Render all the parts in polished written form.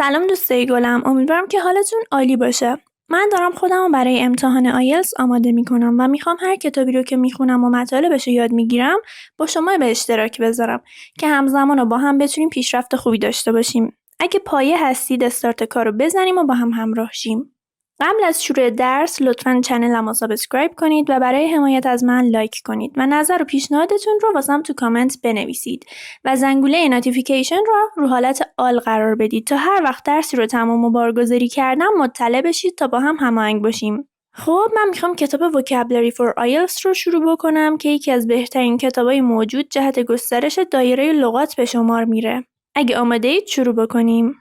سلام دوستای گلم، امیدوارم که حالتون عالی باشه. من دارم خودم رو برای امتحان آیلس آماده میکنم و میخوام هر کتابی رو که میخونم و مطالبش رو یاد میگیرم با شما به اشتراک بذارم که همزمان رو با هم بتونیم پیشرفت خوبی داشته باشیم. اگه پایه هستید استارت کار رو بزنیم و با هم همراه شیم. قبل از شروع درس لطفاً چنلم رو سابسکرایب کنید و برای حمایت از من لایک کنید و نظر و پیشنهادتون رو واسم تو کامنت بنویسید و زنگوله نوتیفیکیشن رو حالت آل قرار بدید تا هر وقت درسی رو تمام و بارگذاری کردم مطلع بشید تا با هم هماهنگ باشیم. خب من میخوام کتاب Vocabulary For Ielts رو شروع بکنم که یکی از بهترین کتابای موجود جهت گسترش دایره لغات به شمار میره. اگه آماده اید شروع بکنیم.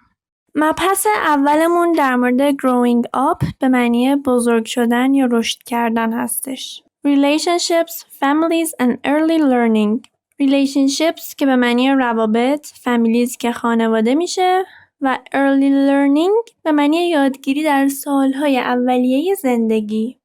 مبحث اولمون در مورد growing up به معنی بزرگ شدن یا رشد کردن هستش. Relationships, families and early learning. Relationships که به معنی روابط، families که خانواده میشه و early learning به معنی یادگیری در سالهای اولیه زندگی.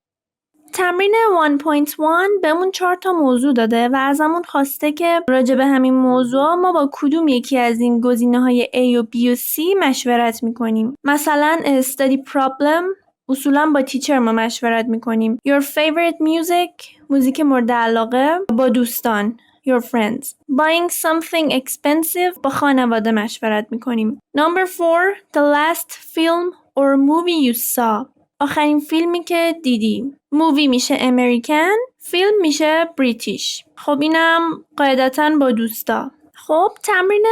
تمرین 1.1 بهمون 4 تا موضوع داده و ازمون خواسته که راجع به همین موضوع ما با کدوم یکی از این گزینه‌های A و B و C مشورت میکنیم. مثلا study problem اصولا با تیچر ما مشورت میکنیم. Your favorite music موزیک مورد علاقه با دوستان Your friends. Buying something expensive با خانواده مشورت میکنیم. Number 4 The last film or movie you saw آخرین فیلمی که دیدی. مووی میشه امریکن، فیلم میشه بریتیش. خب اینم قاعدتاً با دوستا. خب تمرین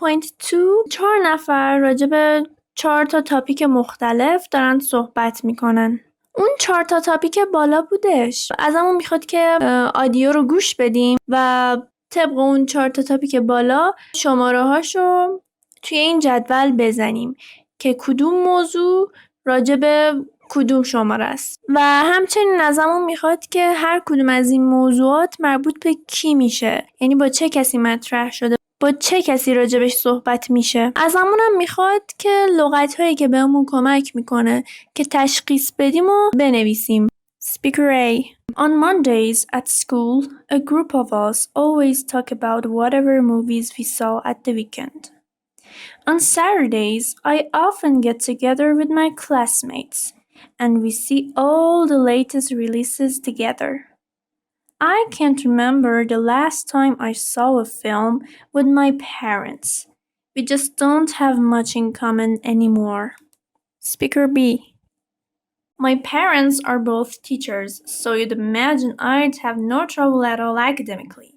1.2 4 نفر راجع به 4 تا تاپیک مختلف دارن صحبت میکنن. اون 4 تا تاپیک بالا بودش. ازمون میخواد که آدیو رو گوش بدیم و طبق اون 4 تا تاپیک بالا شماره هاشو توی این جدول بزنیم که کدوم موضوع راجع به کدوم شماره است و همچنین ازمون میخواد که هر کدوم از این موضوعات مربوط به کی میشه، یعنی با چه کسی مطرح شده، با چه کسی راجبش صحبت میشه. ازمون هم میخواد که لغت‌هایی که بهمون کمک میکنه که تشخیص بدیم و بنویسیم. Speaker A. On Mondays at school, a group of us always talk about whatever movies we saw at the weekend. On Saturdays, I often get together with my classmates and we see all the latest releases together. I can't remember the last time I saw a film with my parents. We just don't have much in common anymore. Speaker B. My parents are both teachers, so you'd imagine I'd have no trouble at all academically.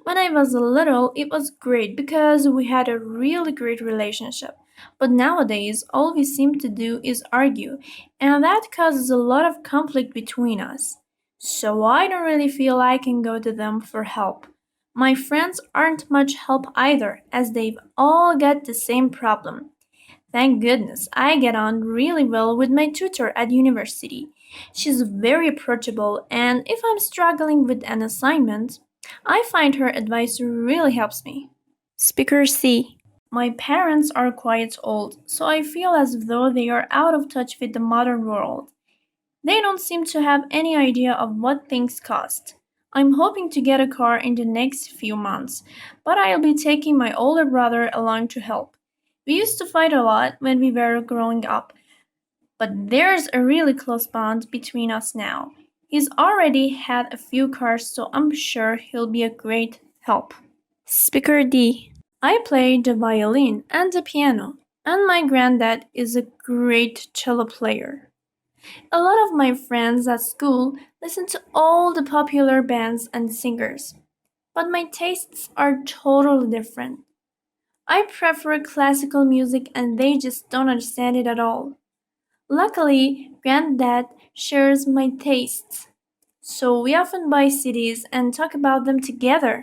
When I was little, it was great because we had a really great relationship. But nowadays, all we seem to do is argue, and that causes a lot of conflict between us. So I don't really feel I can go to them for help. My friends aren't much help either, as they've all got the same problem. Thank goodness I get on really well with my tutor at university. She's very approachable, and if I'm struggling with an assignment, I find her advice really helps me. Speaker C. My parents are quite old, so I feel as though they are out of touch with the modern world. They don't seem to have any idea of what things cost. I'm hoping to get a car in the next few months, but I'll be taking my older brother along to help. We used to fight a lot when we were growing up, but there's a really close bond between us now. He's already had a few cars, so I'm sure he'll be a great help. Speaker D. I play the violin and the piano, and my granddad is a great cello player. A lot of my friends at school listen to all the popular bands and singers, but my tastes are totally different. I prefer classical music and they just don't understand it at all. Luckily, Granddad shares my tastes, so we often buy CDs and talk about them together.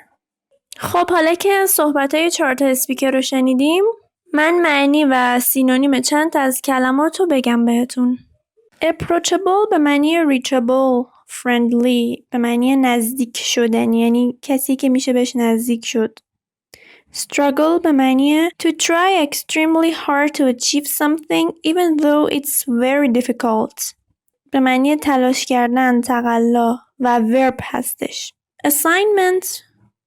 خب حالا که صحبت‌های 4 تا اسپیکر رو شنیدیم، من معنی و سینونیم چند تا از کلمات رو بگم بهتون. Approachable به معنی reachable، friendly به معنی نزدیک شدن، یعنی کسی که میشه بهش نزدیک شد. Struggle به معنی to try extremely hard to achieve something even though it's very difficult. به معنی تلاش کردن، تقلا و verb هستش. Assignment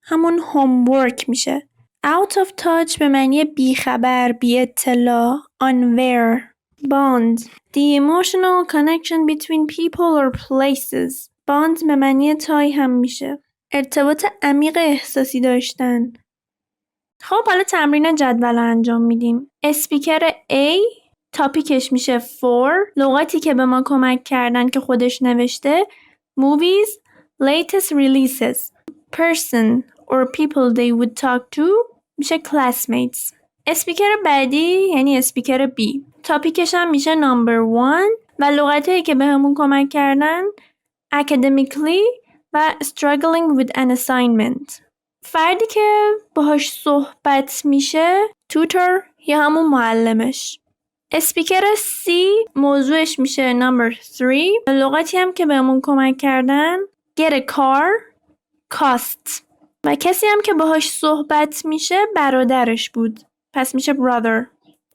همون homework میشه. Out of touch به معنی بیخبر، بی اطلاع، unaware. bond the emotional connection between people or places. bond به معنی تای هم میشه. ارتباط عمیق احساسی داشتن. خب حالا تمرین جدول انجام میدیم. اسپیکر A تاپیکش میشه for، لغاتی که به ما کمک کردن که خودش نوشته movies, latest releases. person or people they would talk to میشه classmates. اسپیکر بعدی یعنی اسپیکر B تاپیکش هم میشه number 1 و لغتایی که به همون کمک کردن academically و struggling with an assignment. فردی که باهاش صحبت میشه tutor یا همون معلمش. اسپیکر C موضوعش میشه number 3 لغتی هم که بهمون کمک کردن get a car, cost و کسی هم که باهاش صحبت میشه برادرش بود پس میشه brother.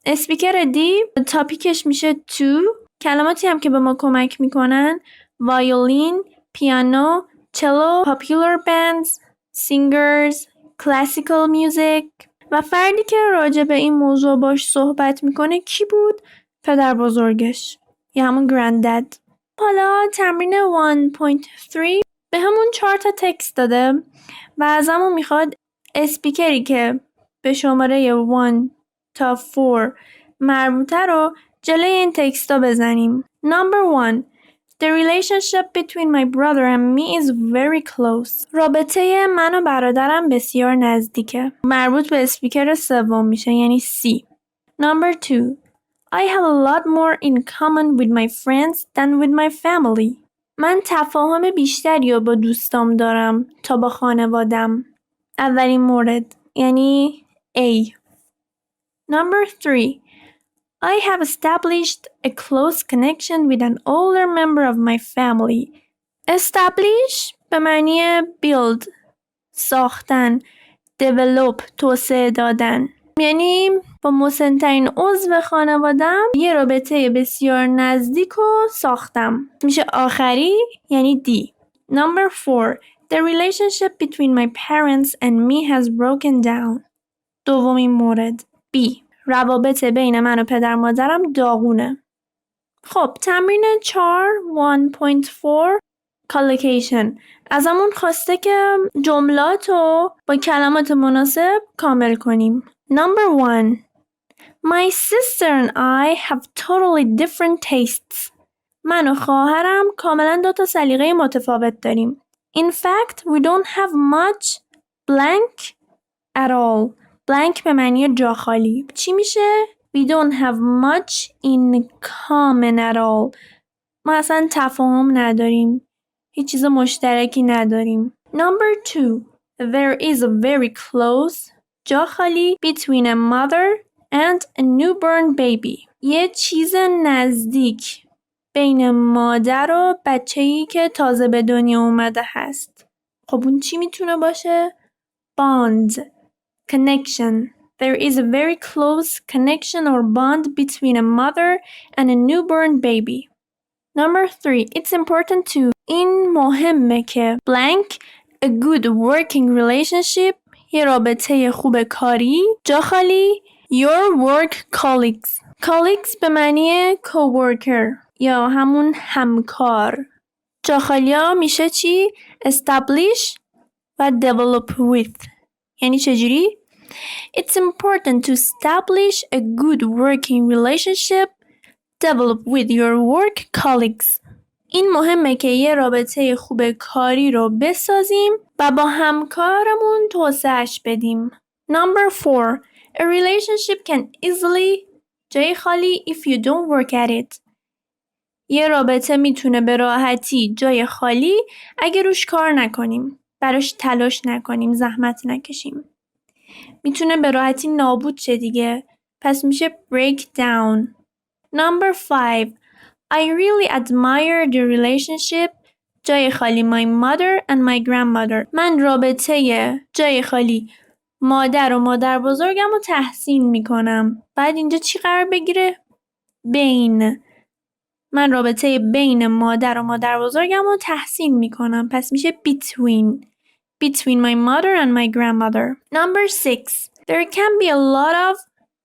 اسپیکر D تاپیکش میشه to کلماتی هم که به ما کمک میکنن violin, piano, cello, popular bands, singers, classical music و فردی که راجع به این موضوع باش صحبت میکنه کی بود؟ پدر بزرگش یا همون granddad. حالا تمرین 1.3 به همون 4 تا تکست داده و ازمون میخواد اسپیکری که به شماره 1 تا 4 مربوطه رو جلوی این تکست ها بزنیم. Number 1. The relationship between my brother and me is very close. رابطه من و برادرم بسیار نزدیکه. مربوط به اسپیکر سوم میشه یعنی C. Number 2. I have a lot more in common with my friends than with my family. من تفاهم بیشتری رو با دوستام دارم تا با خانوادم. اولین مورد یعنی A. Number 3. I have established a close connection with an older member of my family. Establish به معنی build ساختن، develop توسعه دادن. یعنی با مسن‌ترین عضو خانوادم یه رابطه بسیار نزدیک رو ساختم. میشه آخری یعنی D. Number 4. The relationship between my parents and me has broken down. دومین مورد B. روابط بین من و پدر مادرم داغونه. خب تمرین 4 1.4 collocation ازمون خواسته که جملات رو با کلمات مناسب کامل کنیم. Number 1. My sister and I have totally different tastes. من و خواهرم کاملا 2 تا سلیقه متفاوت داریم. In fact, we don't have much blank at all. blank به معنی جا خالی. چی میشه؟ We don't have much in common at all. ما اصلا تفاهم نداریم. هیچ چیز مشترکی نداریم. Number 2. There is a very close جا خالی between a mother and a newborn baby. یه چیز نزدیک بین مادر و بچه‌ای که تازه به دنیا اومده هست. خب اون چی میتونه باشه؟ bond connection. There is a very close connection or bond between a mother and a newborn baby. Number 3. It's important to این مهمه که blank a good working relationship یه رابطه خوب کاری جا خالی your work colleagues. colleagues به معنی coworker یا همون همکار. جا خالی ها میشه چی؟ establish و develop with. یعنی چجوری؟ It's important to establish a good working relationship, develop with your work colleagues. این mehme که یه رابطه خوب کاری رو بسازیم و با همکارمون توسعه‌اش بدیم. Number 4. A relationship can easily جای خالی if you don't work at it. یه رابطه میتونه به راحتی جای خالی اگه روش کار نکنیم. براش تلاش نکنیم، زحمت نکشیم. میتونه به راحتی نابود شه دیگه. پس میشه break down. Number 5. I really admire the relationship جای خالی my mother and my grandmother. من رابطه جای خالی مادر و مادر بزرگم رو تحسین میکنم. بعد اینجا چی قرار بگیره؟ بین. من رابطه بین مادر و مادر بزرگم رو تحسین میکنم. پس میشه between my mother and my grandmother. Number 6. There can be a lot of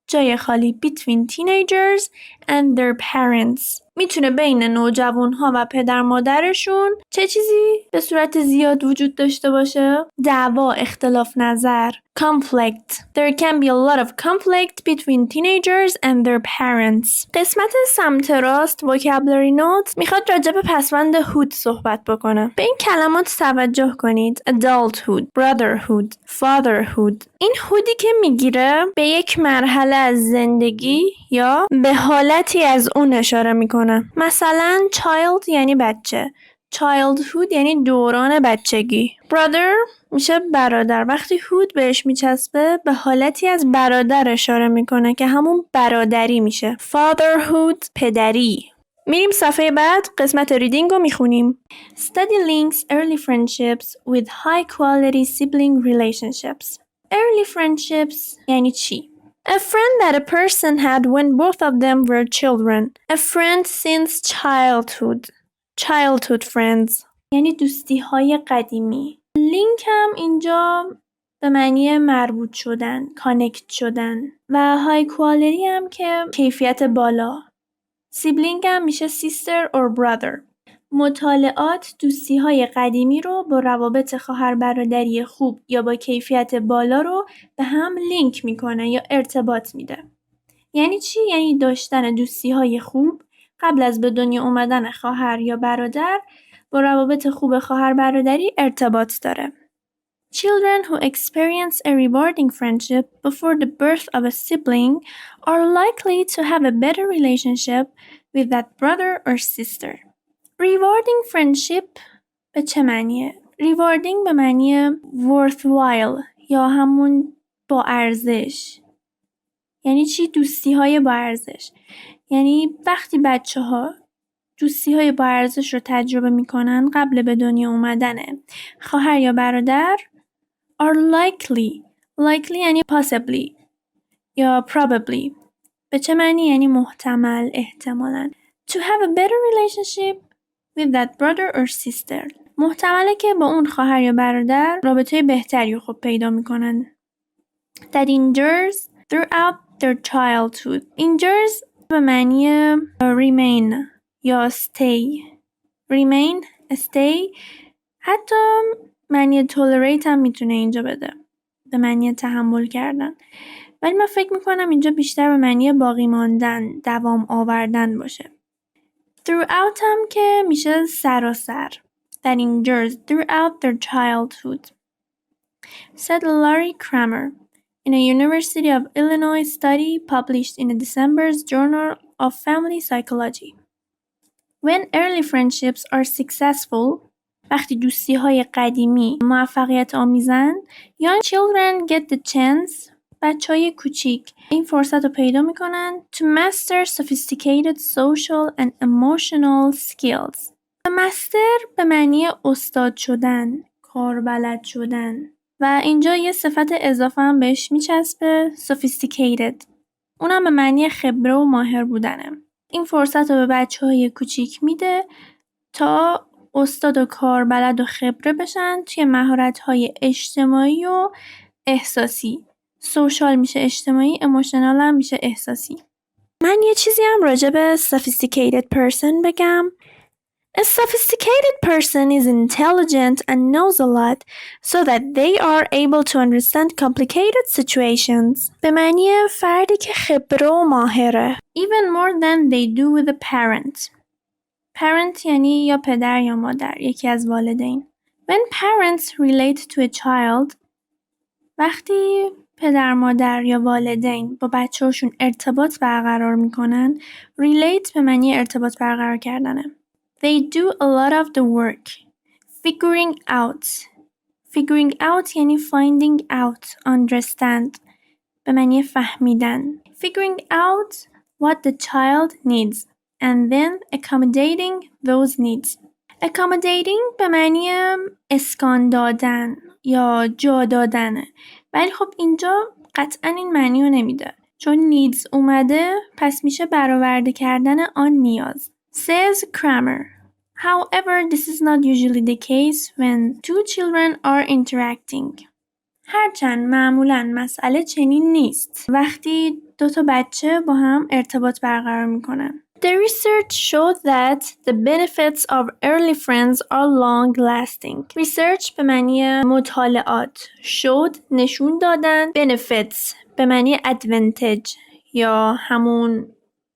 جای خالی between teenagers and their parents. میتونه بین نوجوانها و پدر مادرشون چه چیزی به صورت زیاد وجود داشته باشه؟ دعوا، اختلاف نظر. Conflict. There can be a lot of conflict between teenagers and their parents. قسمت سمت راست Vocabulary Note میخواد راجع به پسوند hood صحبت بکنه. به این کلمات توجه کنید. Adulthood, brotherhood, fatherhood. این هودی که میگیره به یک مرحله از زندگی یا به حالتی از اون اشاره میکنه. مثلا child یعنی بچه. childhood یعنی دوران بچگی. brother میشه برادر. وقتی هود بهش میچسبه به حالتی از برادر اشاره میکنه که همون برادری میشه. fatherhood پدری. میریم صفحه بعد قسمت ریدینگ رو میخونیم. Study links early friendships with high quality sibling relationships. Early friendships یعنی چی؟ A friend that a person had when both of them were children. A friend since childhood. Childhood friends. یعنی دوستی های قدیمی. لینک هم اینجا به معنی مربوط شدن، کانکت شدن و های کوالیتی هم که کیفیت بالا. سیبلینگ هم میشه sister or brother. مطالعات دوستی های قدیمی رو با روابط خواهر برادری خوب یا با کیفیت بالا رو به هم لینک میکنه یا ارتباط میده. یعنی چی؟ یعنی داشتن دوستی های خوب قبل از به دنیا اومدن خواهر یا برادر با روابط خوب خواهر برادری ارتباط داره. Children who experience a rewarding friendship before the birth of a sibling are likely to have a better relationship with that brother or sister. Rewarding friendship به چه معنیه؟ Rewarding به معنی worthwhile یا همون با ارزش. یعنی چی؟ دوستی های با ارزش. یعنی وقتی بچه ها دوستی های با ارزش رو تجربه میکنن قبل به دنیا اومدن خواهر یا برادر are likely یعنی possibly یا probably. به چه معنی؟ یعنی محتمل، احتمالاً. To have a better relationship with that brother or sister. محتمله که با اون خواهر یا برادر رابطه بهتری خب پیدا میکنن. That endures throughout their childhood. Endures به معنی remain یا stay. Remain, stay. حتی معنی tolerate هم میتونه اینجا بده. به معنی تحمل کردن. ولی من فکر میکنم اینجا بیشتر به معنی باقی ماندن، دوام آوردن باشه. Throughout هم که میشه سراسر. That endures throughout their childhood. Said Larry Kramer in a University of Illinois study published in December's Journal of Family Psychology. When early friendships are successful, وقتی دوستی های قدیمی موفقیت آمیزن، young children get the chance، بچه های کوچیک این فرصت رو پیدا میکنن to master sophisticated social and emotional skills. مستر به معنی استاد شدن، کاربلد شدن و اینجا یه صفت اضافه هم بهش میچسبه sophisticated. اونم به معنی خبره و ماهر بودنه. این فرصت رو به بچه های کوچیک میده تا استاد و کاربلد و خبره بشن توی مهارت‌های اجتماعی و احساسی. سوشال میشه اجتماعی، ایموشنال هم میشه احساسی. من یه چیزی هم راجع به sophisticated person بگم. A sophisticated person is intelligent and knows a lot so that they are able to understand complicated situations. به معنی فردی که خبره و ماهره. Even more than they do with a parent. Parent یعنی یا پدر یا مادر، یکی از والدین. When parents relate to a child، وقتی پدر مادر یا والدین با بچه‌هاشون ارتباط برقرار میکنن، relate به معنی ارتباط برقرار کردنه. They do a lot of the work. Figuring out. Figuring out یعنی finding out, understand. به معنی فهمیدن. Figuring out what the child needs and then accommodating those needs. Accommodating به معنی اسکان دادن یا جا دادنه. ولی خب اینجا قطعا این معنی رو نمیده. چون needs اومده پس میشه برآورده کردن آن نیاز. Says Kramer. However, this is not usually the case when two children are interacting. هرچند معمولاً مسئله چنین نیست وقتی دو تا بچه با هم ارتباط برقرار میکنن. The research showed that the benefits of early friends are long-lasting. Research به معنی مطالعات. Showed نشون دادن. Benefits به معنی advantage یا همون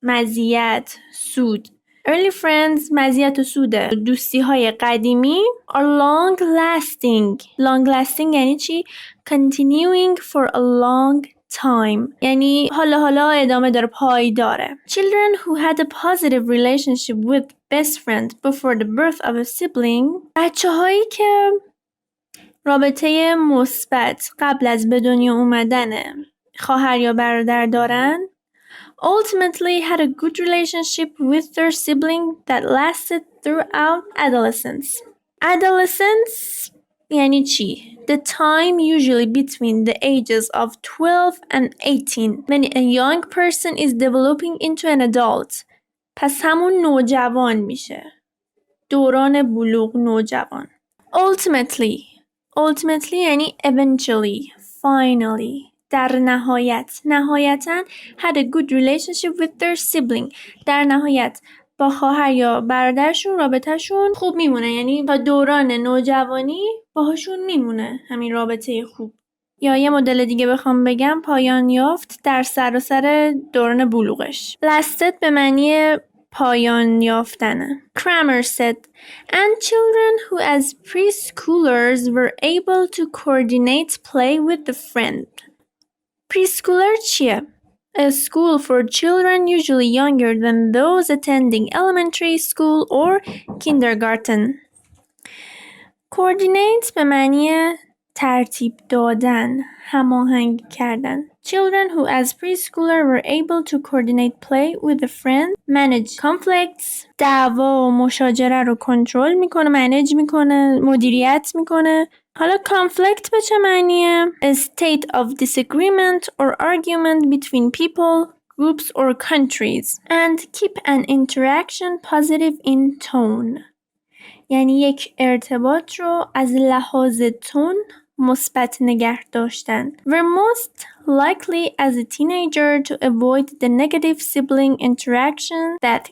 مزیت، سود. Early friends مزیت و سوده. دوستی های قدیمی are long-lasting. Long-lasting یعنی چی؟ Continuing for a long time. یعنی حالا ادامه داره، پایداره. Children who had a positive relationship with best friend before the birth of a sibling. بچه هایی که رابطه مثبت قبل از به دنیا اومدن خواهر یا برادر دارن ultimately had a good relationship with their sibling that lasted throughout adolescence. Adolescence یعنی چی؟ The time usually between the ages of 12 and 18 when a young person is developing into an adult. پس همون نوجوان میشه. دوران بلوغ، نوجوان. Ultimately یعنی eventually, finally. در نهایتاً had a good relationship with their sibling. در نهایت با خواهر یا برادرشون رابطهشون خوب میمونه، یعنی تا دوران نوجوانی باهاشون میمونه همین رابطه خوب. یا یه مدل دیگه بخوام بگم پایان یافت در سراسر دوران بلوغش. lasted به معنی پایان یافتنه. Kramer said, and children who as preschoolers were able to coordinate play with the friend. Preschooler چیه؟ A school for children usually younger than those attending elementary school or kindergarten. Coordinate به معنی ترتیب دادن، هماهنگ کردن. Children who as preschooler were able to coordinate play with a friend, manage conflicts. دعوا و مشاجره رو کنترل میکنه، منیج میکنه، مدیریت میکنه. حالا conflict به چه معنیه؟ A state of disagreement or argument between people, groups or countries. And keep an interaction positive in tone. یعنی یک ارتباط رو از لحاظ تون مثبت نگه داشتن. We're most likely as a teenager to avoid the negative sibling interaction that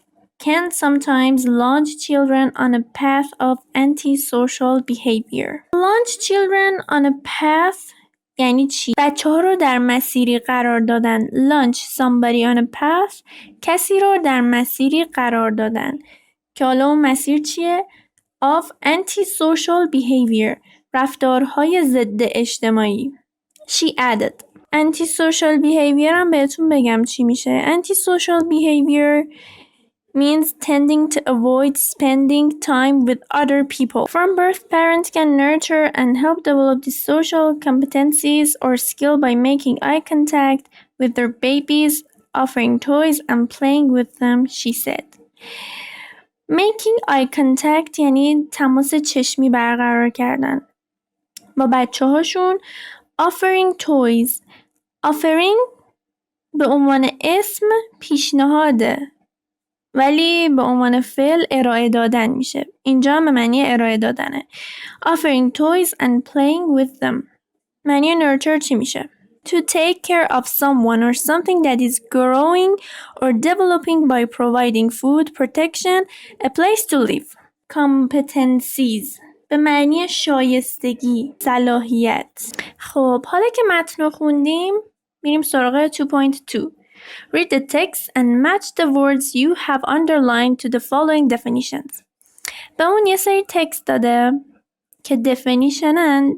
can sometimes launch children on a path of antisocial behavior. Launch children on a path یعنی چی؟ بچه ها رو در مسیری قرار دادن. Launch somebody on a path کسی رو در مسیری قرار دادن. که حالا اون مسیر چیه؟ Of antisocial behavior رفتارهای ضد اجتماعی. She added antisocial behavior هم بهتون بگم چی میشه. Antisocial behavior means tending to avoid spending time with other people. From birth, parents can nurture and help develop these social competencies or skill by making eye contact with their babies, offering toys and playing with them, she said. Making eye contact یعنی تماس چشمی برقرار کردن با بچه هاشون. Offering toys. Offering به عنوان اسم پیشنهاده ولی به عنوان فعل ارائه دادن میشه. اینجا به معنی ارائه دادنه. Offering toys and playing with them. معنی nurture چی میشه؟ To take care of someone or something that is growing or developing by providing food, protection, a place to live. Competencies به معنی شایستگی، صلاحیت. خب حالا که متن رو خوندیم میریم سراغ 2.2. Read the text and match the words you have underlined to the following definitions. به اون یه سری تکست داده که definitionن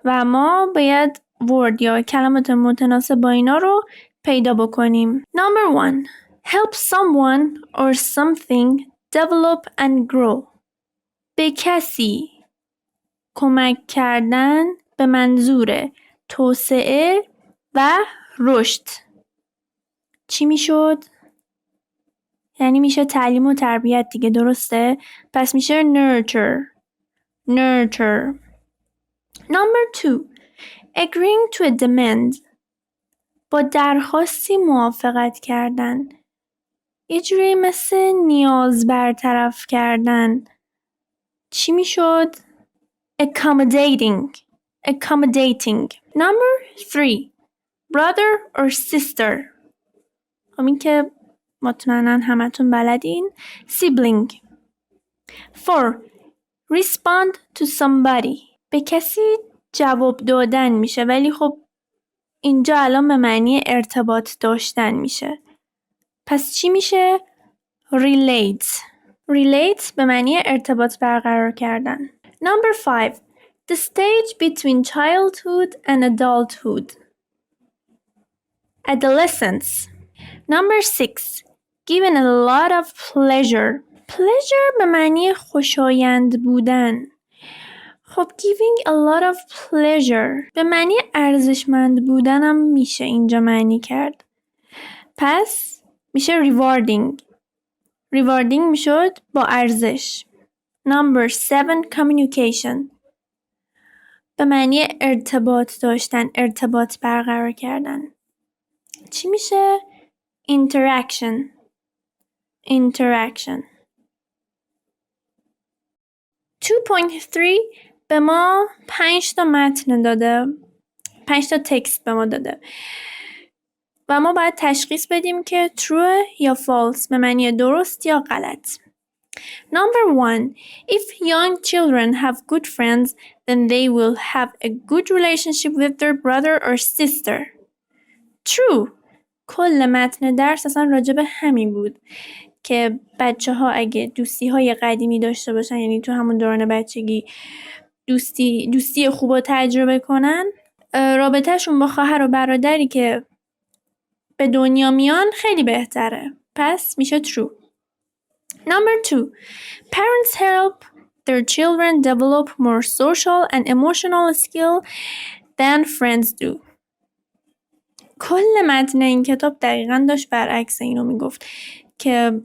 و ما باید word یا کلمات متناسب با اینا رو پیدا بکنیم. Number 1. Help someone or something develop and grow. به کسی کمک کردن به منظور توسعه و رشد. چی میشد؟ یعنی میشه تعلیم و تربیت دیگه، درسته؟ پس میشه nurture. Number 2. Agreeing to a demand. با درخواستی موافقت کردن. یه جوری مثل نیاز برطرف کردن. چی میشد؟ Accommodating. Number 3. Brother or sister. خب این که مطمئناً همتون بلدین. sibling. 4. respond to somebody. به کسی جواب دادن میشه، ولی خب اینجا الان به معنی ارتباط داشتن میشه. پس چی میشه؟ relate. relate به معنی ارتباط برقرار کردن. Number 5. the stage between childhood and adulthood. adolescence. Number 6. given a lot of pleasure. pleasure به معنی خوشایند بودن. خب giving a lot of pleasure به معنی ارزشمند بودن هم میشه اینجا معنی کرد. پس میشه rewarding. rewarding میشد با ارزش. Number 7. communication به معنی ارتباط داشتن، ارتباط برقرار کردن. چی میشه؟ interaction. interaction. 2.3 به ما 5 تا متن داده، 5 تا تکست به ما داده و ما باید تشخیص بدیم که true یا false به معنی درست یا غلط. Number 1. If young children have good friends, then they will have a good relationship with their brother or sister. True. کل متن درس اصلا راجع به همین بود که بچه ها اگه دوستی های قدیمی داشته باشن، یعنی تو همون دوران بچگی دوستی خوب رو تجربه کنن، رابطهشون با خواهر و برادری که به دنیا میان خیلی بهتره. پس میشه true. Number 2. Parents help their children develop more social and emotional skill than friends do. کل متن این کتاب دقیقاً داشت برعکس اینو میگفت که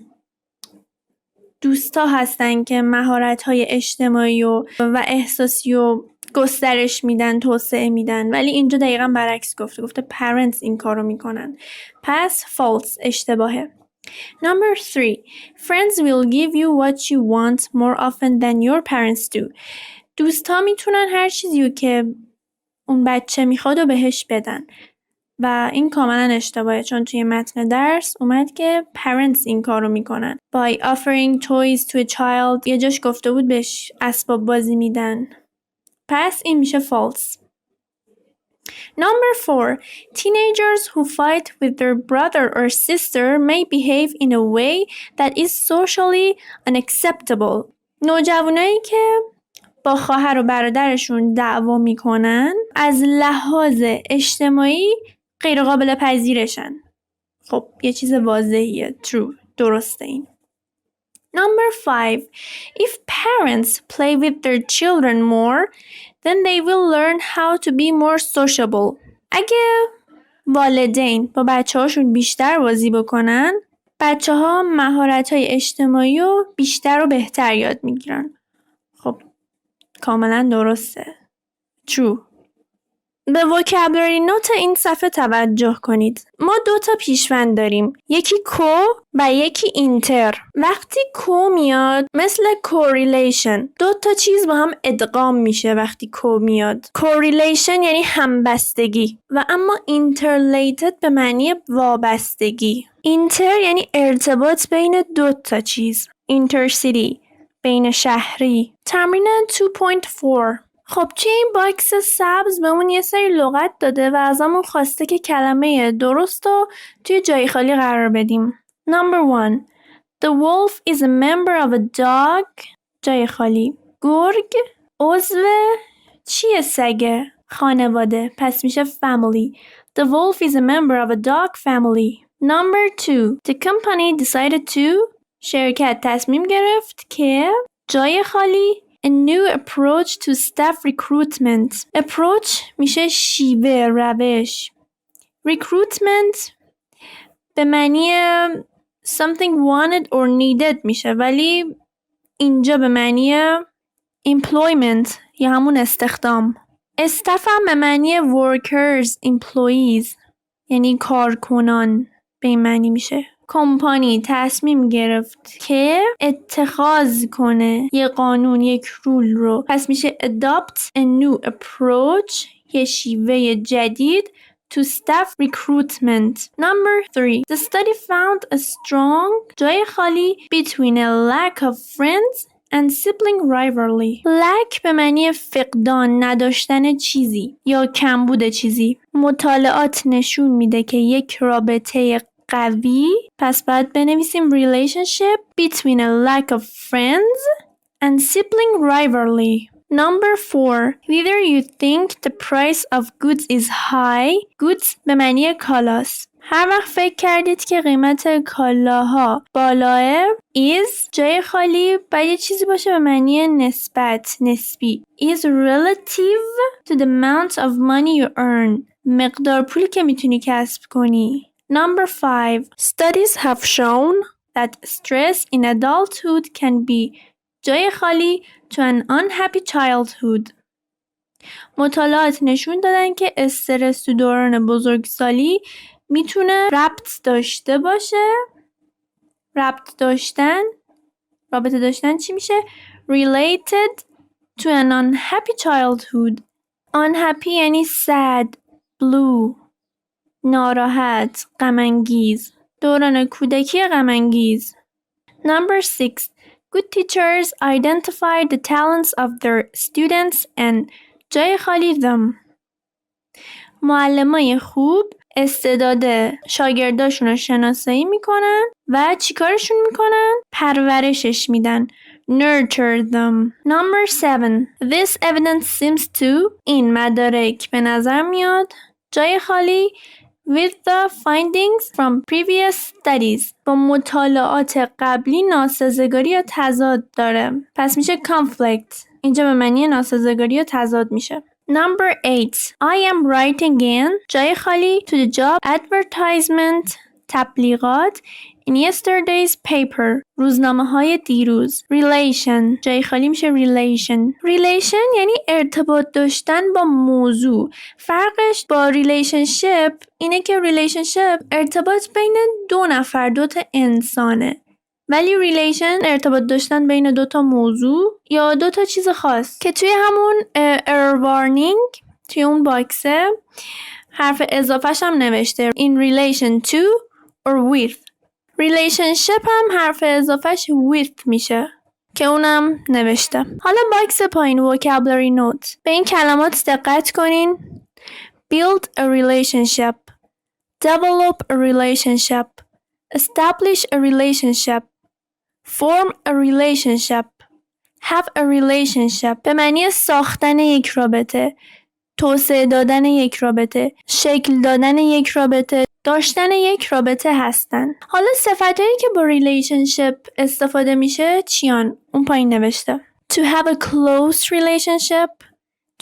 دوستا هستن که مهارت‌های اجتماعی و احساسی و گسترش میدن، توسعه میدن، ولی اینجا دقیقاً برعکس گفته parents این کارو میکنن. پس false، اشتباهه. Number 3. Friends will give you what you want more often than your parents do. دوستا میتونن هر چیزی که اون بچه میخواد و بهش بدن و این کاملا اشتباهه، چون توی متن درس اومد که parents این کارو میکنن. By offering toys to a child یه جاش گفته بود بهش اسباب بازی میدن. پس این میشه false. Number 4. Teenagers who fight with their brother or sister may behave in a way that is socially unacceptable. نوجوانایی که با خواهر و برادرشون دعوا میکنن از لحاظ اجتماعی غیر قابل پذیرشن. خب یه چیز واضحیه. True. درسته این. Number 5. If parents play with their children more, then they will learn how to be more sociable. اگه والدین با بچه هاشون بیشتر بازی بکنن، بچه ها مهارت های اجتماعی رو بیشتر و بهتر یاد میگیرن. خب کاملا درسته. True. به ووکبلری نوت این صفحه توجه کنید. ما 2 تا پیشوند داریم. یکی کو و یکی اینتر. وقتی کو میاد مثل کوریلیشن، 2 تا چیز با هم ادغام میشه وقتی کو میاد. کوریلیشن یعنی همبستگی و اما اینترلیتد به معنی وابستگی. اینتر یعنی ارتباط بین 2 تا چیز. اینترسیتی، بین شهری. تمرین 2.4. خب توی این باکس سبز بهمون یه سری لغت داده و ازمون خواسته که کلمه درست رو توی جای خالی قرار بدیم. Number 1. The wolf is a member of a dog. جای خالی. گرگ عضو چیه سگه؟ خانواده. پس میشه family. The wolf is a member of a dog family. Number 2. The company decided to. شرکت تصمیم گرفت که جای خالی A new approach to staff recruitment. Approach میشه شیوه، روش. Recruitment به معنی something wanted or needed میشه، ولی اینجا به معنی employment یا همون استخدام. Staff هم به معنی workers, employees یعنی کارکنان به این معنی میشه. کمپانی تصمیم گرفت که اتخاذ کنه یه قانون، یک رول رو. پس میشه adopt a new approach، یه شیوه جدید to staff recruitment. Number 3. The study found a strong جای خالی between a lack of friends and sibling rivalry. lack به معنی فقدان، نداشتن چیزی یا کمبود چیزی. مطالعات نشون میده که یک رابطه قوی، پس باید بنویسیم relationship between a lack of friends and sibling rivalry. Number 4. Whether you think the price of goods is high. goods به معنی کالاست. هر وقت فکر کردید که قیمت کالاها بالاه، is جای خالی باید یه چیزی باشه به معنی نسبت، نسبی. is relative to the amount of money you earn. مقدار پولی که میتونی کسب کنی. Number 5. Studies have shown that stress in adulthood can be جای خالی to an unhappy childhood. مطالعات نشون دادن که استرس تو دوران بزرگسالی میتونه ربط داشته باشه. رابطه داشتن چی میشه؟ Related to an unhappy childhood. Unhappy یعنی sad, blue, ناراحت، غم‌انگیز. دوران کودکی غم‌انگیز. Number 6. Good teachers identify the talents of their students and جای خالی them. معلمای خوب استعداد شاگرداشون رو شناسایی میکنن و چیکارشون میکنن؟ پرورشش میدن. Nurture them. Number 7. This evidence seems to این مدارک به نظر میاد جای خالی with the findings from previous studies. با مطالعات قبلی ناسازگاری یا تضاد داره. پس میشه conflict. اینجا به معنی ناسازگاری یا تضاد میشه. Number 8. I am writing in جای خالی to the job advertisement تبلیغات in yesterday's paper روزنامه های دیروز. Relation جای خالی میشه relation یعنی ارتباط داشتن با موضوع. فرقش با relationship اینه که relationship ارتباط بین دو نفر، دو تا انسانه، ولی relation ارتباط داشتن بین دو تا موضوع یا دو تا چیز خاص که توی همون error warning توی اون باکسه حرف اضافهش هم نوشته in relation to or with. relationship هم حرف اضافهش with میشه که اونم نوشته. حالا باکس پایین vocabulary note. به این کلمات دقت کنین. build a relationship, develop a relationship, establish a relationship, form a relationship, have a relationship. به معنی ساختن یک رابطه، توسعه دادن یک رابطه، شکل دادن یک رابطه، داشتن یک رابطه هستن. حالا صفتایی که با relationship استفاده میشه چیان؟ اون پایین نوشته. To have a close relationship,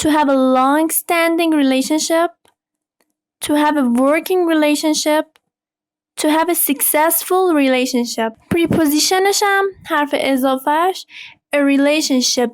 to have a long-standing relationship, to have a working relationship, to have a successful relationship. prepositionش هم حرف اضافهش a relationship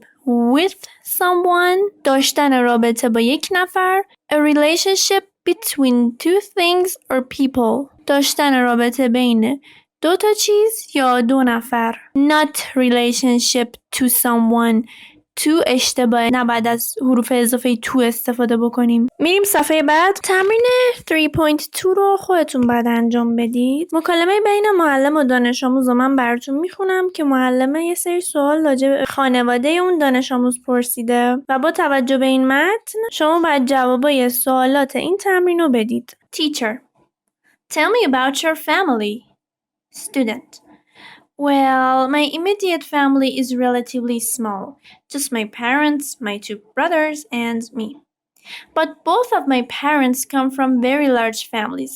with someone داشتن رابطه با یک نفر. a relationship between two things or people داشتن رابطه بین دو تا چیز یا دو نفر. not relationship to someone. تو اشتباه، نباید از حروف اضافه تو استفاده بکنیم. میریم صفحه بعد. تمرین 3.2 رو خودتون باید انجام بدید. مکالمه بین معلم و دانش آموز رو من براتون میخونم که معلمه یه سری سوال راجع به خانواده اون دانش آموز پرسیده و با توجه به این متن شما باید جوابای سوالات این تمرین رو بدید. Teacher: Tell me about your family. Student: Well, my immediate family is relatively small. Just my parents, my two brothers, and me. But both of my parents come from very large families,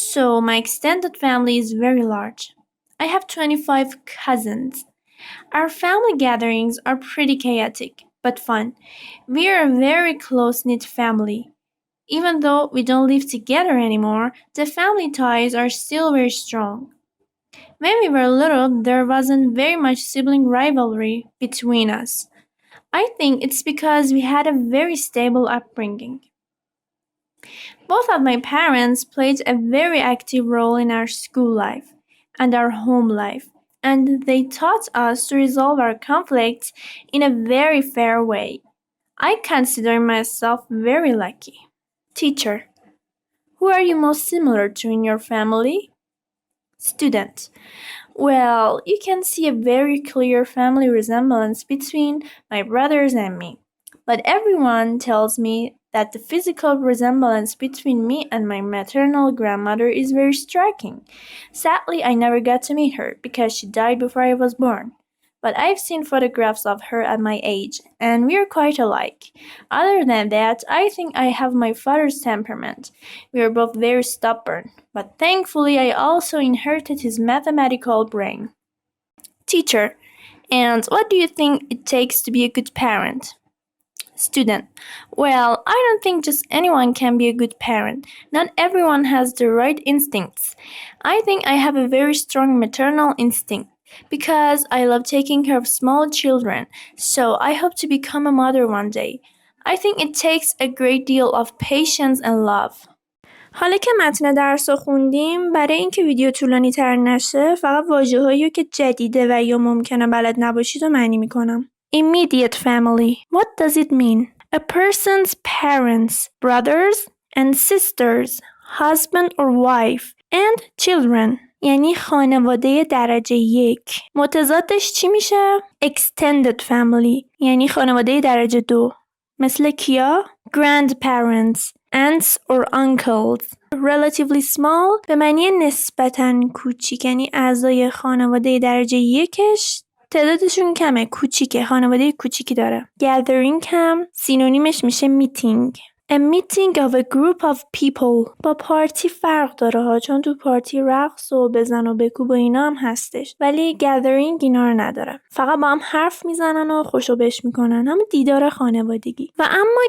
so my extended family is very large. I have 25 cousins. Our family gatherings are pretty chaotic, but fun. We are a very close-knit family. Even though we don't live together anymore, the family ties are still very strong. When we were little, there wasn't very much sibling rivalry between us. I think it's because we had a very stable upbringing. Both of my parents played a very active role in our school life and our home life, and they taught us to resolve our conflicts in a very fair way. I consider myself very lucky. Teacher: Who are you most similar to in your family? Student. Well, you can see a very clear family resemblance between my brothers and me. But everyone tells me that the physical resemblance between me and my maternal grandmother is very striking. Sadly, I never got to meet her because she died before I was born. But I've seen photographs of her at my age, and we are quite alike. Other than that, I think I have my father's temperament. We are both very stubborn, but thankfully I also inherited his mathematical brain. Teacher, and what do you think it takes to be a good parent? Student. Well, I don't think just anyone can be a good parent. Not everyone has the right instincts. I think I have a very strong maternal instinct because I love taking care of small children, so I hope to become a mother one day. I think it takes a great deal of patience and love. حالا که متن درس رو خوندیم، برای اینکه ویدیو طولانی تر نشه فقط واژه‌هایی که جدیده و یا ممکنه بلد نباشید رو معنی میکنم. Immediate family. What does it mean? A person's parents, brothers and sisters, husband or wife, and children. یعنی خانواده درجه 1. متضادش چی میشه؟ Extended family. یعنی خانواده درجه 2. مثل کیا؟ Grandparents, aunts or uncles. Relatively small به معنی نسبتاً کوچیک، یعنی اعضای خانواده درجه 1ش تعدادشون کمه، کوچیکه، خانواده کوچیکی داره. Gathering هم سینونیمش میشه meeting. A meeting of a group of people. با پارتی فرق داره ها، چون تو پارتی رقص و بزن و بکوب و اینا هم هستش، ولی gathering اینا رو نداره. فقط با هم حرف میزنن و خوشو بش میکنن، هم دیدار خانوادگی. و اما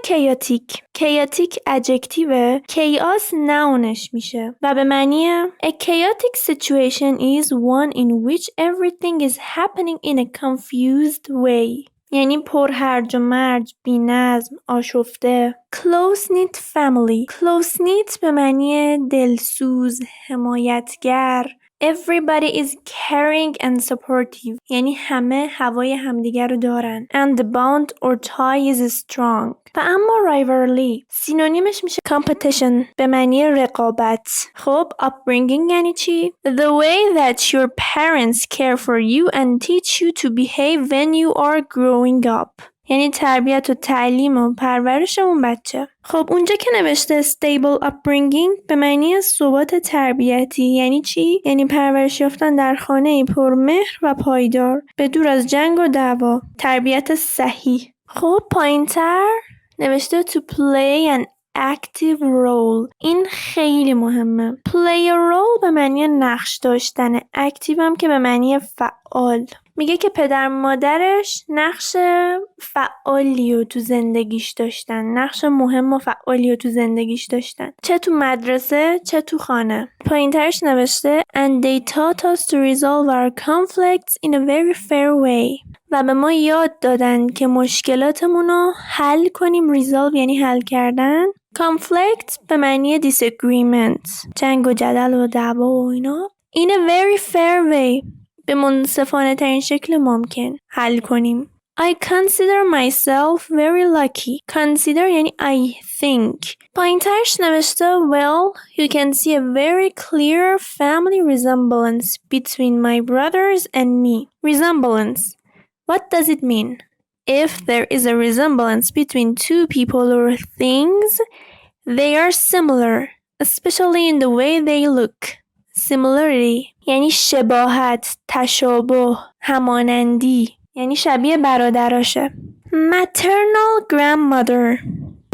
chaotic adjective، chaos nounش میشه و به معنی a chaotic situation is one in which everything is happening in a confused way. یعنی پر هرج و مرج، بی نظم، آشفته. Close-knit family. Close-knit به معنی دلسوز، حمایتگر. Everybody is caring and supportive. یعنی همه هوای همدیگر رو دارن. And the bond or tie is strong. و اما rivalry سینونیمش میشه competition به معنی رقابت. خب upbringing یعنی چی؟ The way that your parents care for you and teach you to behave when you are growing up. یعنی تربیت و تعلیم و پرورش اون بچه. خب اونجا که نوشته stable upbringing به معنی ثبات تربیتی یعنی چی؟ یعنی پرورش یافتن در خانه‌ای پرمهر و پایدار، به دور از جنگ و دعوا، تربیت صحیح. خب پایین‌تر نوشته to play an active role. این خیلی مهمه. play a role به معنی نقش داشتن، active هم که به معنی فعال. میگه که پدر مادرش نقش فعالی رو تو زندگیش داشتن، نقش مهم و فعالی رو تو زندگیش داشتن، چه تو مدرسه چه تو خانه. پایین‌ترش نوشته and they taught us to resolve our conflicts in a very fair way. و به ما یاد دادن که مشکلاتمون رو حل کنیم. resolve یعنی حل کردن. conflict به معنی disagreement، جنگ و جدل و دعوا و اینا. in a very fair way به منصفانه ترین شکل ممکن حل کنیم. I consider myself very lucky. Consider یعنی I think. پایین‌ترش نوشته well, you can see a very clear family resemblance between my brothers and me. Resemblance. What does it mean? If there is a resemblance between two people or things, they are similar, especially in the way they look. Similarity یعنی شباهت، تشابه، همانندی، یعنی شبیه برادراشه. Maternal grandmother.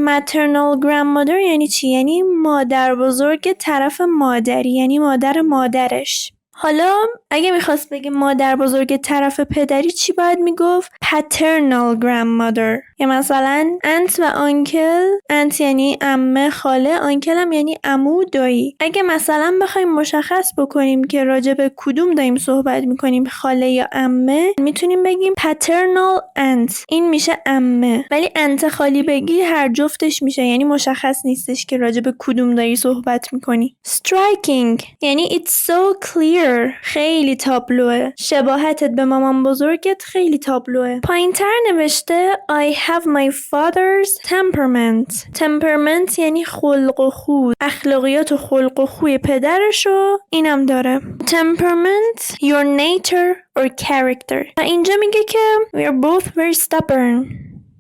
Maternal grandmother یعنی چی؟ یعنی مادر بزرگ طرف مادری، یعنی مادر مادرش. حالا اگه میخواست بگه مادر بزرگ طرف پدری چی باید میگفت؟ paternal grandmother. یا مثلا انت و آنکل، انت یعنی عمه، خاله، آنکل هم یعنی عمو، دایی. اگه مثلا بخوایم مشخص بکنیم که راجع به کدوم داریم صحبت میکنیم، خاله یا عمه، میتونیم بگیم paternal aunt. این میشه عمه. ولی انت خالی بگی هر جفتش میشه، یعنی مشخص نیستش که راجع به کدوم داری صحبت میکنی. striking یعنی it's so clear clear خیلی تابلوه. شباهتت به مامان بزرگت خیلی تابلوه. پایین‌تر نوشته I have my father's temperament. temperament یعنی خلق و خو. اخلاقیات و خلق و خوی پدرشو اینم داره. temperament your nature or character. و اینجا میگه که we are both very stubborn.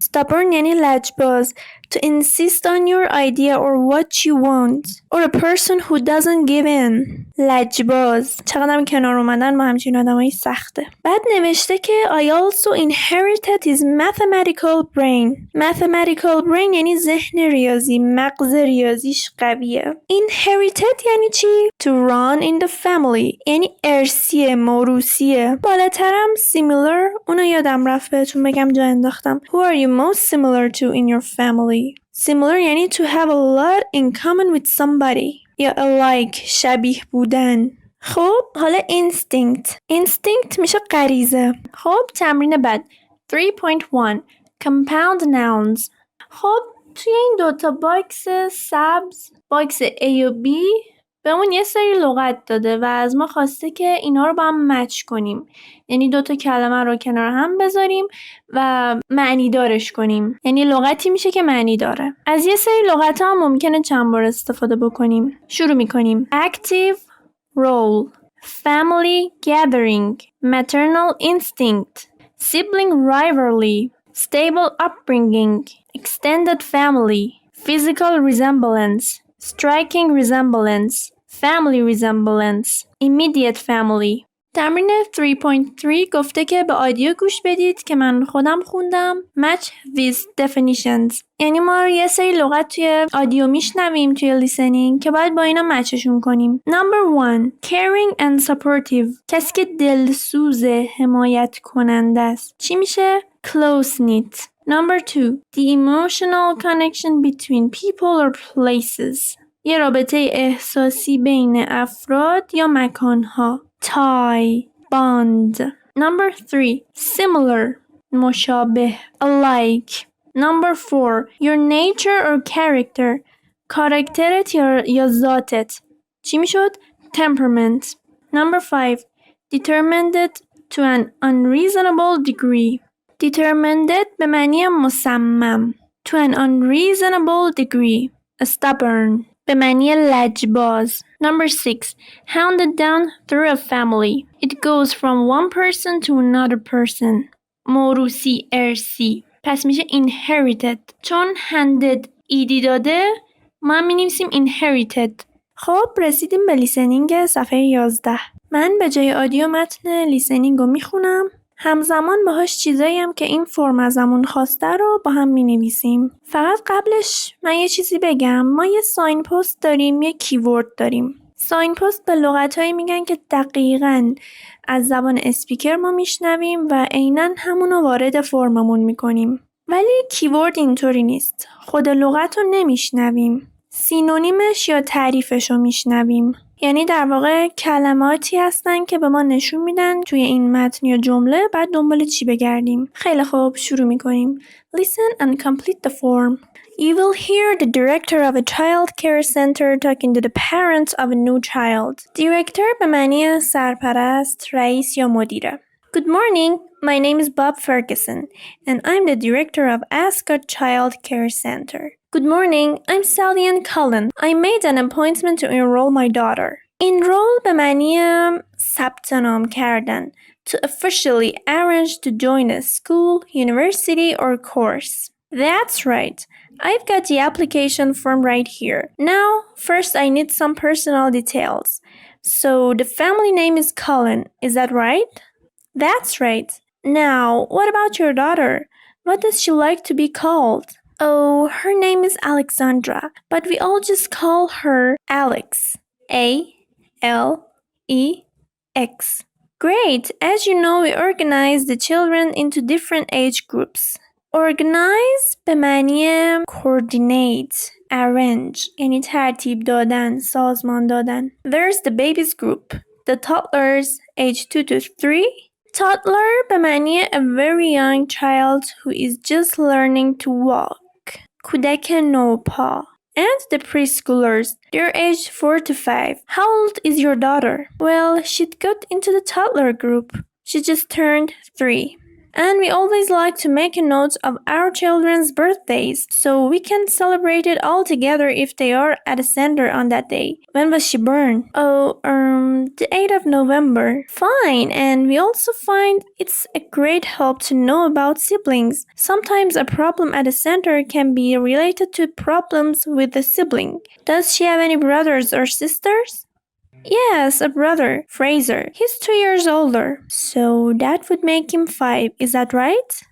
stubborn یعنی لجباز. To insist on your idea or what you want. Or a person who doesn't give in. لجباز. چقدر کنار اومدن با همچین آدمایی سخته. بعد نوشته که I also inherited his mathematical brain. mathematical brain یعنی ذهن ریاضی. مغز ریاضیش قویه. inherited یعنی چی؟ To run in the family. یعنی ارثیه، موروثیه. بالاترم similar. اونو یادم رفت بهتون بگم جا انداختم. Who are you most similar to in your family? Similar یعنی to have a lot in common with somebody یا alike شبیه بودن. خب حالا instinct میشه غریزه. خب تمرین بعد 3.1 compound nouns. خب توی این دوتا باکس سبز باکس A و B به اون یه سری لغت داده و از ما خواسته که اینا رو با هم مچ کنیم. یعنی دوتا کلمه رو کنار هم بذاریم و معنی دارش کنیم. یعنی لغتی میشه که معنی داره. از یه سری لغت ها ممکنه چند بار استفاده بکنیم. شروع میکنیم. active role, family gathering, maternal instinct, sibling rivalry, stable upbringing, extended family, physical resemblance, striking resemblance, family resemblance, immediate family. تمرین 3.3 گفته که به آدیو گوش بدید که من خودم خوندم. Match these definitions. یعنی ما یه سری لغت توی آدیو میشنویم توی لیسنینگ که باید با اینا مچشون کنیم. Number 1 caring and supportive. کسی که دلسوزه، حمایت کننده است. چی میشه؟ close knit. Number 2 the emotional connection between people or places. یه رابطه احساسی بین افراد یا مکانها. tie, bond. Number 3 similar. مشابه. alike. Number 4 your nature or character. کاراکترت یا ذاتت. چی میشد؟ temperament. Number 5 determined to an unreasonable degree. determined به معنی مصمم. to an unreasonable degree. stubborn به معنی لجباز. Number 6 handed down through a family. It goes from one person to another person. موروثی، ارثی. پس میشه inherited. چون handed ایدی داده ما می نویسیم inherited. خب رسیدیم به لیسنینگ صفحه 11. من به جای آدیو متن لیسنینگ رو میخونم. همزمان باهاش چیزایی هم که این فرم ازمون خواسته رو با هم می نویسیم. فقط قبلش من یه چیزی بگم. ما یه ساین پست داریم، یه کیورد داریم. ساین پست به لغتایی میگن که دقیقاً از زبان اسپیکر ما میشنویم و عیناً همونو وارد فرممون میکنیم. ولی کیورد اینطوری نیست. خود لغت رو نمیشنویم. سینونیمش یا تعریفش رو میشنویم. یعنی در واقع کلماتی هستن که به ما نشون میدن توی این متن یا جمله بعد دنبال چی بگردیم. خیلی خوب شروع میکنیم. Listen and complete the form. You will hear the director of a child care center talking to the parents of a new child. Director به معنی سرپرست، رئیس یا مدیره. Good morning. My name is Bob Ferguson and I'm the director of Ascot Child Care Center. Good morning. I'm Sally Ann Cullen. I made an appointment to enroll my daughter. Enroll به معنی ثبت نام کردن. To officially arrange to join a school, university or course. That's right. I've got the application form right here. Now, first I need some personal details. So the family name is Cullen. Is that right? That's right. Now, what about your daughter? What does she like to be called? Oh, her name is Alexandra, but we all just call her Alex. A-L-E-X. Great! As you know, we organize the children into different age groups. Organize به معنی coordinate, arrange یعنی ترتیب دادن، سازمان دادن. There's the babies group, the toddlers age 2 to 3. Toddler به معنی a very young child who is just learning to walk. کودک نوپا. And the preschoolers, they're aged 4 to 5. How old is your daughter? Well, she'd got into the toddler group. She just turned 3. And we always like to make a note of our children's birthdays so we can celebrate it all together if they are at a center on that day. When was she born? The 8th of November. Fine, and we also find it's a great help to know about siblings. Sometimes a problem at a center can be related to problems with the sibling. Does she have any brothers or sisters? Yes, a brother, Fraser. He's 2 years older. So that would make him 5, is that right?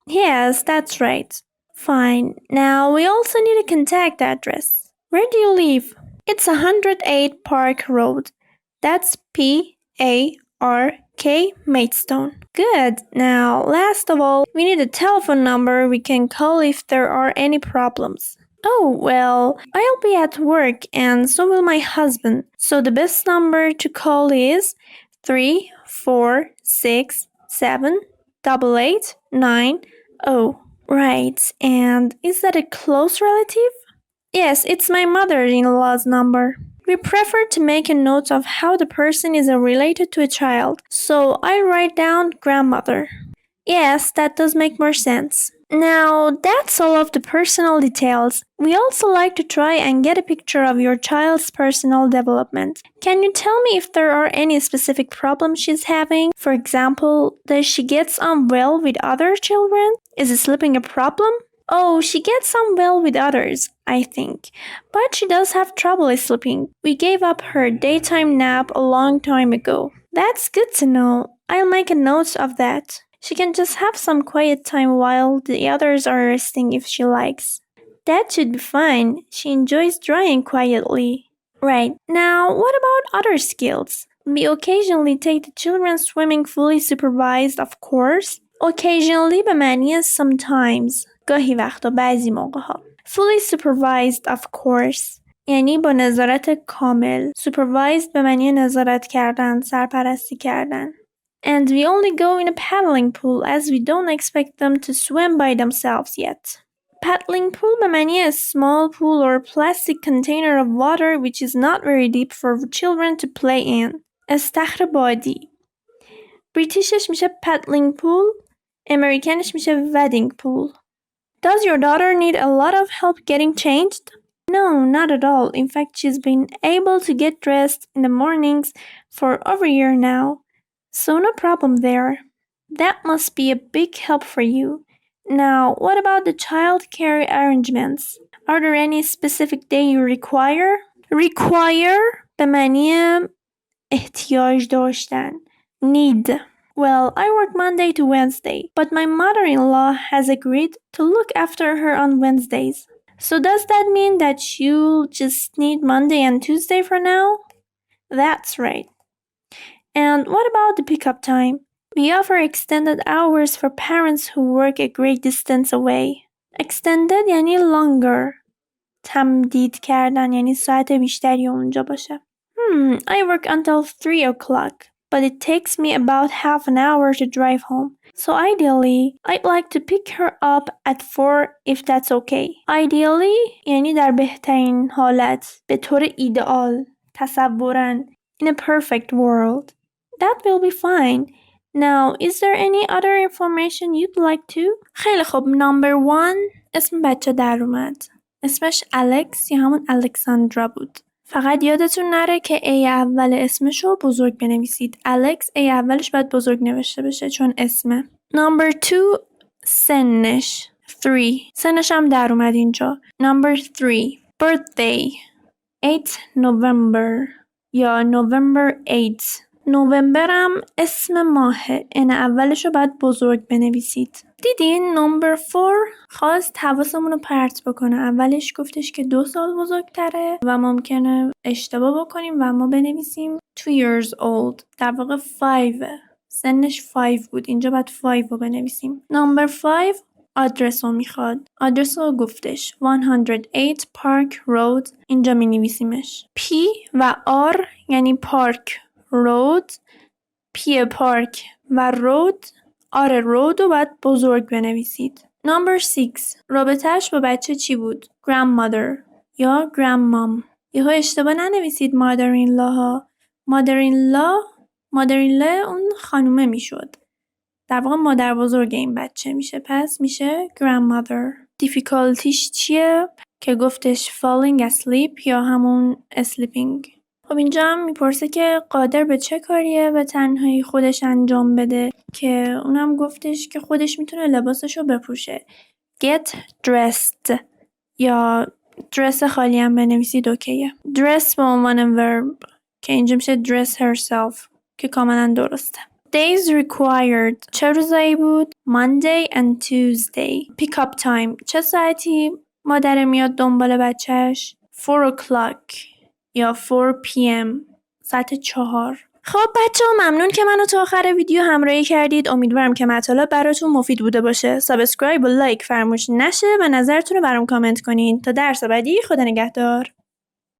Yes, that's right. Fine. Now we also need a contact address. Where do you live? It's 108 Park Road. That's P-A-R-K, Maidstone. Good. Now, last of all, we need a telephone number we can call if there are any problems. Oh, well, I'll be at work and so will my husband. So the best number to call is 3-4-6-7-8-8-9-0. Right, and is that a close relative? Yes, it's my mother-in-law's number. We prefer to make a note of how the person is related to a child, so I write down grandmother. Yes, that does make more sense. Now, that's all of the personal details. We also like to try and get a picture of your child's personal development. Can you tell me if there are any specific problems she's having? For example, does she get on well with other children? Is sleeping a problem? Oh, she gets on well with others, I think. But she does have trouble sleeping. We gave up her daytime nap a long time ago. That's good to know. I'll make a note of that. She can just have some quiet time while the others are resting if she likes. That should be fine. She enjoys drawing quietly. Right. Now, what about other skills? We occasionally take the children swimming fully supervised, of course. Occasionally به معنی sometimes. گاهی وقتا بعضی موقع ها. Fully supervised, of course. یعنی با نظارت کامل. Supervised به معنی نظارت کردن، سرپرستی کردن. And we only go in a paddling pool as we don't expect them to swim by themselves yet. Paddling pool به معنی a small pool or plastic container of water which is not very deep for children to play in. استخر بادی. بریتیشش میشه paddling pool. امریکنش میشه wading pool. Does your daughter need a lot of help getting changed? No, not at all. In fact, she's been able to get dressed in the mornings for over a year now. So no problem there. That must be a big help for you. Now, what about the child care arrangements? Are there any specific day you require? Require به معنی احتیاج داشتن. Need. Well, I work Monday to Wednesday, but my mother-in-law has agreed to look after her on Wednesdays. So does that mean that you'll just need Monday and Tuesday for now? That's right. And what about the pickup time? We offer extended hours for parents who work a great distance away. Extended یعنی longer. تمدید کردن یعنی ساعت بیشتری اونجا باشه. I work until 3 o'clock, but it takes me about half an hour to drive home. So ideally, I'd like to pick her up at 4 if that's okay. Ideally یعنی در بهترین حالت. به طور ایدئال. تصوراً. In a perfect world. That will be fine. Now, is there any other information you'd like to? خیلی خوب. Number 1. اسم بچه در اومد. اسمش الکس یا همون الکساندرا بود. فقط یادتون نره که ای اول اسمشو بزرگ بنویسید. الکس ای اولش باید بزرگ نوشته بشه چون اسمه. Number 2. سنش. 3. سنش هم در اومد اینجا. Number 3. Birthday. 8 November یا November 8. نوامبرم اسم ماهه. این اولشو باید بزرگ بنویسید. دیدین نمبر 4 خواست حواسمون رو پرت بکنه. اولش گفتش که 2 سال بزرگتره و ممکنه اشتباه بکنیم و ما بنویسیم 2 years old. در واقع 5. سنش 5 بود. اینجا باید 5 رو بنویسیم. نمبر 5 آدرس رو میخواد. آدرس رو گفتش 108 Park Road. اینجا می نویسیمش. P و R یعنی پارک. رود پی پارک و رود آره رود رو باید بزرگ بنویسید. Number 6 رابطهش با بچه چی بود؟ Grandmother. یا grandmom. یهو اشتباه ننویسید mother in law ها. mother in law اون خانومه میشد. در واقع مادر بزرگ این بچه میشه، پس میشه grandmother. difficultyش چیه؟ که گفتش falling asleep یا همون sleeping. خب اینجا هم میپرسه که قادر به چه کاریه به تنهایی خودش انجام بده، که اونم گفتش که خودش میتونه لباسشو بپوشه. get dressed یا dress خالی هم بنویسید اوکیه. dress به عنوان verb که اینجا میشه dress herself که کاملا درسته. days required چه روزایی بود؟ Monday and Tuesday. pick up time چه ساعتی مادر میاد دنبال بچهش؟ 4 o'clock یا 4 p.m. ساعت 4. خب بچه ها ممنون که منو تا آخر ویدیو همراهی کردید. امیدوارم که مطالب براتون مفید بوده باشه. سابسکرایب و لایک فراموش نشه و نظرتون رو برام کامنت کنین. تا درس بعدی، خدا نگهدار.